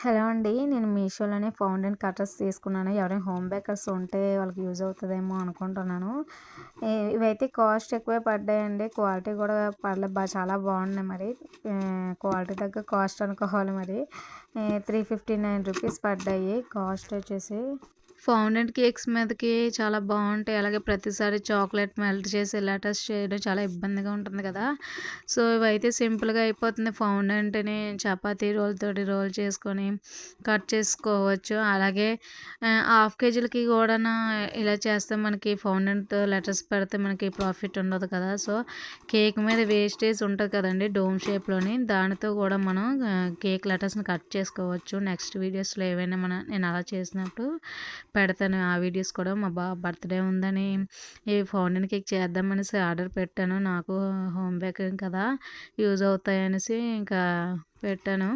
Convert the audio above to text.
Hello అండి. నేను మీషోలోనే fountain cutters తీసుకున్నాను. ఎవరైనా హోమ్ బేకర్స్ ఉంటే వాళ్ళకి యూజ్ అవుతదేమో అనుకుంటున్నాను. ఇవైతే కాస్ట్ ఎక్కువే పడ్డాయండి. క్వాలిటీ కూడా పర్లేదు చాలా బాగున్నాయి మరి. క్వాలిటీ తగ్గ కాస్ట్ అనుకోవాలి మరి. 359 రూపీస్ పడ్డాయి కాస్ట్ వచ్చేసి. ఫౌండెంట్ కేక్స్ మీదకి చాలా బాగుంటాయి. అలాగే ప్రతిసారి చాక్లెట్ మెల్ట్ చేసి లెటర్స్ చేయడం చాలా ఇబ్బందిగా ఉంటుంది కదా! సో, ఇవైతే సింపుల్‌గా అయిపోతుంది. ఫౌండెంట్‌ని చపాతీ రోల్‌తోటి రోల్ చేసుకొని కట్ చేసుకోవచ్చు. అలాగే హాఫ్ కేజీలకి కూడాను ఇలా చేస్తే మనకి ఫౌండెంట్ లెటర్స్ పెడితే మనకి ప్రాఫిట్ ఉండదు కదా! సో, కేక్ మీద వేస్టేజ్ ఉంటది కదండీ! డోమ్ షేప్‌లోని దానితో కూడా మనం కేక్ లెటర్స్‌ని కట్ చేసుకోవచ్చు. నెక్స్ట్ వీడియోస్‌లో ఏవైనా నేను అలా చేసినప్పుడు పెడతాను. ఆ వీడియోస్ కూడా మా బాబు బర్త్‌డే ఉందని ఈ ఫౌంటైన్ కేక్ చేద్దామనేసి ఆర్డర్ పెట్టాను. నాకు హోమ్ బేకరింగ్ కదా! యూజ్ అవుతాయనేసి ఇంకా పెట్టాను.